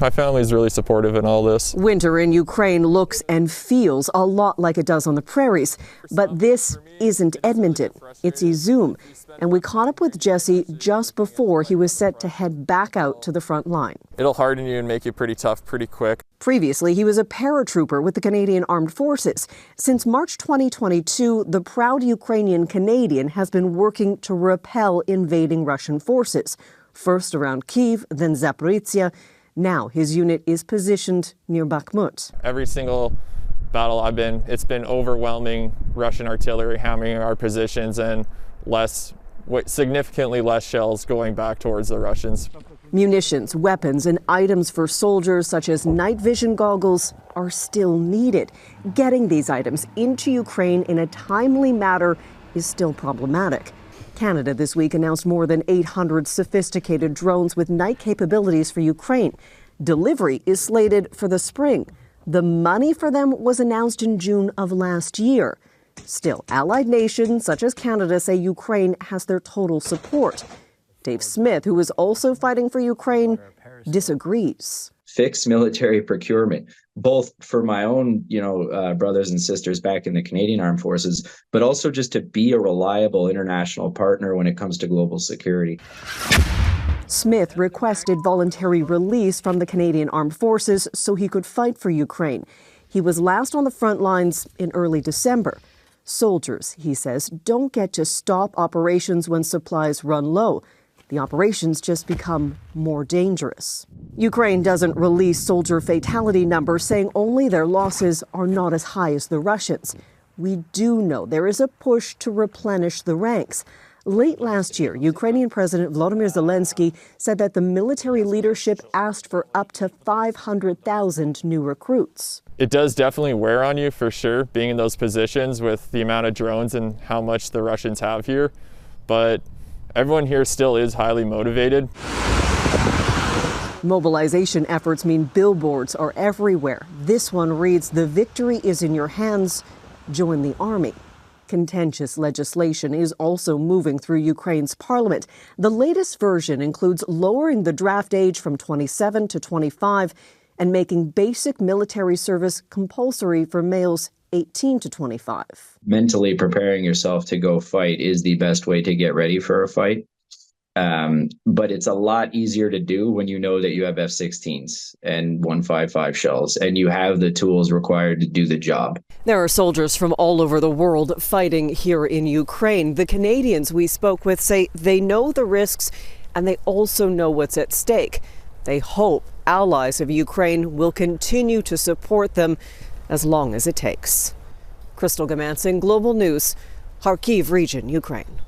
My family's really supportive in all this. Winter in Ukraine looks and feels a lot like it does on the prairies. But this isn't Edmonton, it's Izum. And we caught up with Jesse just before he was set to head back out to the front line. It'll harden you and make you pretty tough pretty quick. Previously, he was a paratrooper with the Canadian Armed Forces. Since March 2022, the proud Ukrainian Canadian has been working to repel invading Russian forces. First around Kyiv, then Zaporizhzhia. Now his unit is positioned near Bakhmut. Every single battle it's been overwhelming Russian artillery hammering our positions and significantly less shells going back towards the Russians. Munitions, weapons, and items for soldiers such as night vision goggles are still needed. Getting these items into Ukraine in a timely manner is still problematic. Canada this week announced more than 800 sophisticated drones with night capabilities for Ukraine. Delivery is slated for the spring. The money for them was announced in June of last year. Still, allied nations such as Canada say Ukraine has their total support. Dave Smith, who is also fighting for Ukraine, disagrees. Fixed military procurement, both for my own, brothers and sisters back in the Canadian Armed Forces, but also just to be a reliable international partner when it comes to global security. Smith requested voluntary release from the Canadian Armed Forces so he could fight for Ukraine. He was last on the front lines in early December. Soldiers, he says, don't get to stop operations when supplies run low. The operations just become more dangerous. Ukraine doesn't release soldier fatality numbers, saying only their losses are not as high as the Russians. We do know there is a push to replenish the ranks. Late last year, Ukrainian President Volodymyr Zelensky said that the military leadership asked for up to 500,000 new recruits. It does definitely wear on you for sure, being in those positions with the amount of drones and how much the Russians have here. But everyone here still is highly motivated. Mobilization efforts mean billboards are everywhere. This one reads, "The victory is in your hands. Join the army." Contentious legislation is also moving through Ukraine's parliament. The latest version includes lowering the draft age from 27 to 25 and making basic military service compulsory for males 18 to 25. Mentally preparing yourself to go fight is the best way to get ready for a fight. But it's a lot easier to do when you know that you have F-16s and 155 shells and you have the tools required to do the job. There are soldiers from all over the world fighting here in Ukraine. The Canadians we spoke with say they know the risks and they also know what's at stake. They hope allies of Ukraine will continue to support them as long as it takes. Crystal Goomansingh, Global News, Kharkiv region, Ukraine.